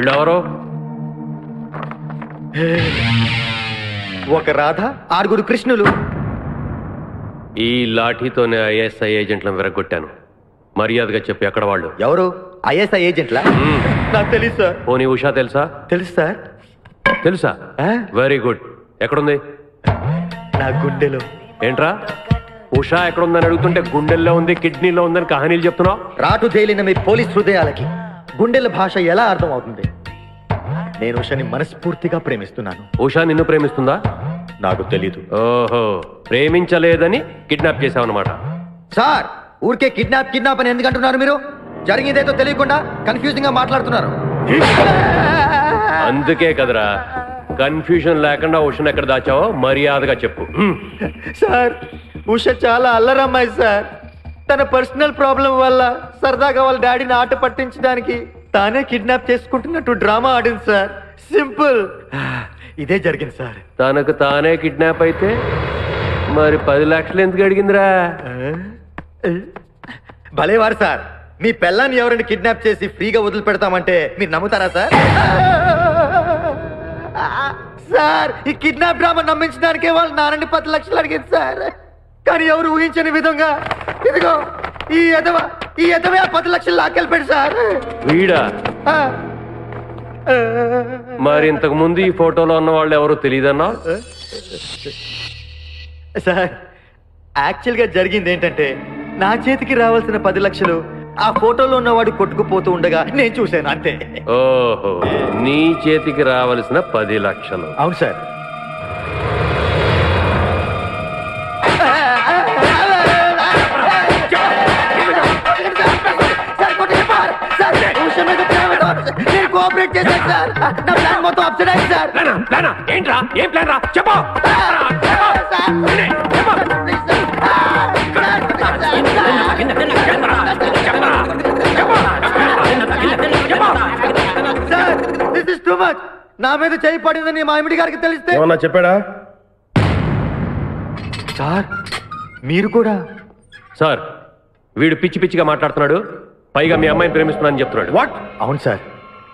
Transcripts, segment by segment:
వీళ్ళెవరో? ఒక రాధ, 6 కృష్ణులు. ఈ లాఠీతోనే ఐఎస్ఐ ఏజెంట్లను విరగొట్టాను. మర్యాదగా చెప్పి ఎక్కడ వాళ్ళు? ఎవరు? ఐఎస్ఐ ఏజెంట్లా? నాకు తెలుసు సార్. పోనీ ఉషా తెలుసా? తెలుసు సార్. తెలుసా? Very good. ఎక్కడుంది? నా గుండెలో. ఏంట్రా ఉషా ఎక్కడుందని అడుగుతుంటే గుండెల్లో ఉంది, కిడ్నీలో ఉందని కహానీలు చెప్తున్నావు? రాటు జైలిన మీ పోలీస్ హృదయాలకి గుండెల భాష ఎలా అర్థం అవుతుంది? నేను ఉషాని మనస్ఫూర్తిగా ప్రేమిస్తున్నాను. ఉషా నిన్ను ప్రేమిస్తుందా? నాకు తెలీదు. ఓహో, ప్రేమించలేదని కిడ్నాప్ చేసావన్నమాట. సార్, ఊరికే కిడ్నాప్ అని ఎందుకు అంటున్నారు మీరు? జరిగిందేదో తెలియకుండా కన్ఫ్యూజింగ్ గా మాట్లాడుతున్నారు. అందుకే కదరా కన్ఫ్యూజన్ లేకుండా ఉషను ఎక్కడ దాచావో మర్యాదగా చెప్పు. సార్, ఉష చాలా అల్లరమ్మాయి సార్. తన పర్సనల్ ప్రాబ్లం వల్ల సరదాగా వాళ్ళ డాడీని ఆట పట్టించడానికి తానే కిడ్నాప్ చేసుకుంటున్నట్టు డ్రామా ఆడింది సార్. సింపుల్, ఇదే జరిగింది సార్. తనకు తానే కిడ్నాప్ అయితే మరి 10 లక్షలు ఎందుకు అడిగిందిరా? భలేవారు సార్. మీ పెళ్ళాన్ని ఎవరైనా కిడ్నాప్ చేసి ఫ్రీగా వదిలిపెడతామంటే మీరు నమ్ముతారా సార్? సార్, ఈ కిడ్నాప్ డ్రామా నమ్మించడానికే వాళ్ళు నాన్నని 10 లక్షలు అడిగింది సార్. కానీ ఎవరు ఊహించని విధంగా ఇదిగో ఈ ఎదవే 10 లక్షలు లాక్కెళ్ళిపోయాడు సార్. వీడా? మరి ఇంతకు ముందు ఈ ఫోటోలో ఉన్న వాళ్ళు ఎవరు తెలియదన్నా? సార్, యాక్చువల్ గా జరిగింది ఏంటంటే నా చేతికి రావాల్సిన 10 లక్షలు ఆ ఫోటోలో ఉన్నవాడు కొట్టుకుపోతూ ఉండగా నేను చూశాను అంతే. ఓహో, నీ చేతికి రావాల్సిన 10 లక్షలు. అవును సార్. కోఆపరేట్ చేశాను సార్. నా ప్లాన్ మొత్తం అప్సెట్ అయింది సార్. ఏంట్రా? ఏం ప్లాన్ రా? చెప్పు. నా మీద చేయి పడిందని మామిడి గారికి తెలిస్తే ఏమన్నా చెప్పాడా? సార్, మీరు కూడా? సార్, వీడు పిచ్చి పిచ్చిగా మాట్లాడుతున్నాడు. పైగా మీ అమ్మాయిని ప్రేమిస్తున్నానని చెప్తున్నాడు. వాట్? అవును సార్,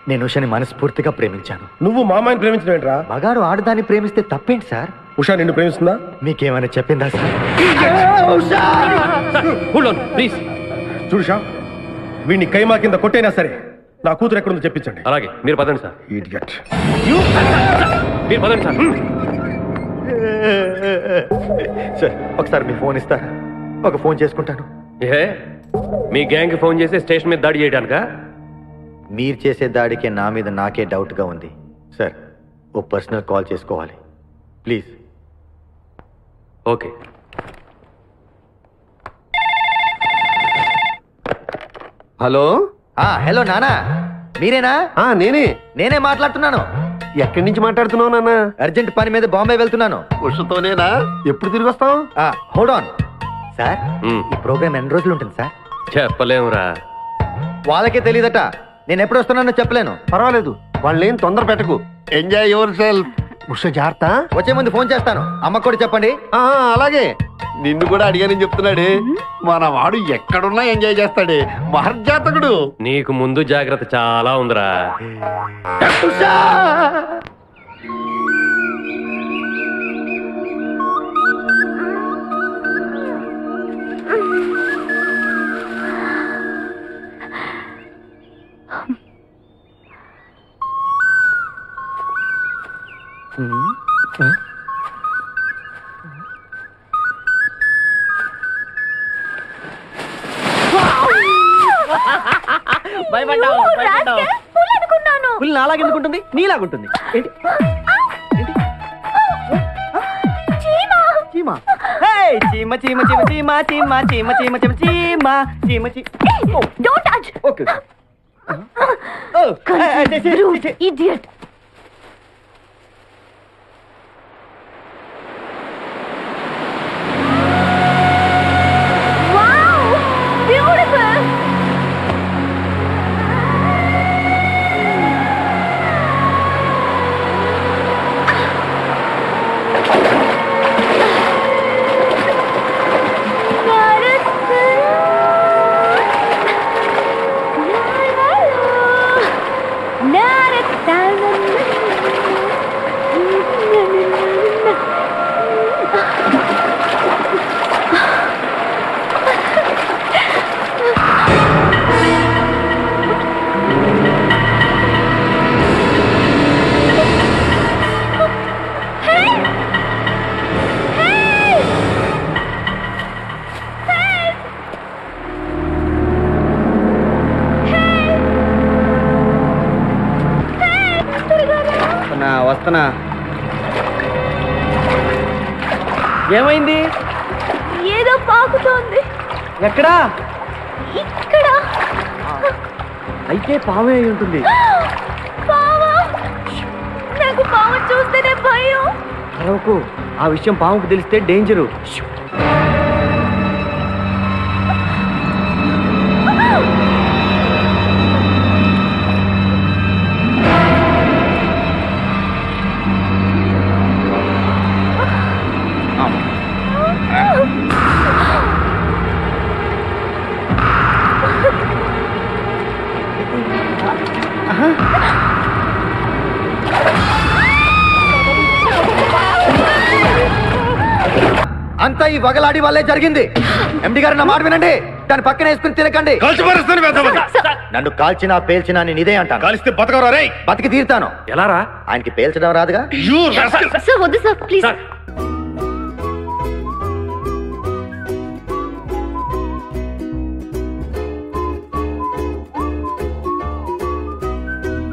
నేను ఉషని మనస్ఫూర్తిగా ప్రేమించాను. నువ్వు మా అమ్మాయిని ప్రేమించడం ఏంట్రా? మగాడు ఆడదాన్ని ప్రేమిస్తే తప్పేంటి సార్? ఉషా నిన్ను ప్రేమిస్తుందా? మీకేమైనా చెప్పిందా సార్? ప్లీజ్ చూడుషా, వీడిని కైమా కింద కొట్టైనా సరే నా కూతురు ఎక్కడుందో చెప్పించండి. అలాగే, మీరు పదండి సార్. ఇడియట్. మీరు పదండి సార్. సార్, ఒకసారి మీ ఫోన్ ఇస్తారా? ఒక ఫోన్ చేసుకుంటాను. ఏ, మీ గ్యాంగ్ ఫోన్ చేసి స్టేషన్ మీద దాడి చేయడానికా? మీరు చేసే దాడికే నా మీద నాకే డౌట్గా ఉంది సార్. ఓ పర్సనల్ కాల్ చేసుకోవాలి ప్లీజ్. ఓకే. హలో. హలో నానా, మీరేనా? నేనే మాట్లాడుతున్నాను. ఎక్కడి నుంచి మాట్లాడుతున్నావు నాన్న? అర్జెంట్ పని మీద బాంబే వెళ్తున్నాను. ఉషతోనేనా? ఎప్పుడు తిరిగి వస్తావు? Hold on sir. ఈ ప్రోగ్రామ్ ఎన్ని రోజులు ఉంటుంది సార్? చెప్పలేమురా. వాళ్ళకే తెలియదట. నేను ఎప్పుడు వస్తున్నానో చెప్పలేను. పర్వాలేదు, వాళ్ళేం తొందర పెట్టకు. Enjoy your self. ఉష జాగ్రత్త. వచ్చే ముందు ఫోన్ చేస్తాను. అమ్మకు కూడా చెప్పండి. అలాగే. నిన్ను కూడా అడిగానని చెప్తున్నాడే. మన వాడు ఎక్కడున్నా ఎంజాయ్ చేస్తాడే. మహర్జాతకుడు. నీకు ముందు జాగ్రత్త చాలా ఉందిరా. భయపడ్డావు. పులి నాలాగెందుకుంటుంది? నీలాగుంటుంది. ఏంటి? చీమ. చీమ చీమ చీమ చీమ చీమ చీమ చీమ చీమ చీమ చీమ చీమ. Don't touch. Okay. Rude idiot. Wow, beautiful. Not వస్తున్నా. ఏమైంది? ఏదో పాకుతోంది. ఎక్కడా? ఇక్కడ. అయితే పామే అయి ఉంటుంది. పావా? నాకు పాము చూస్తేనే భయం. అరవకు, ఆ విషయం పాముకు తెలిస్తే డేంజరు. అంతా ఈ వగలాడి వల్లే జరిగింది. ఎండి గారు నా మాట వినండి. దాన్ని పక్కన వేసుకుని తినకండి. నన్ను కాల్చినా పేల్చినా నేను ఇదే అంటాను. కాలిస్తే బతకరా రే? బతికి తీరుతాను. ఎలా రా? ఆయనకి పేల్చడం రాదుగా. సార్ వద్దు సార్ ప్లీజ్. సార్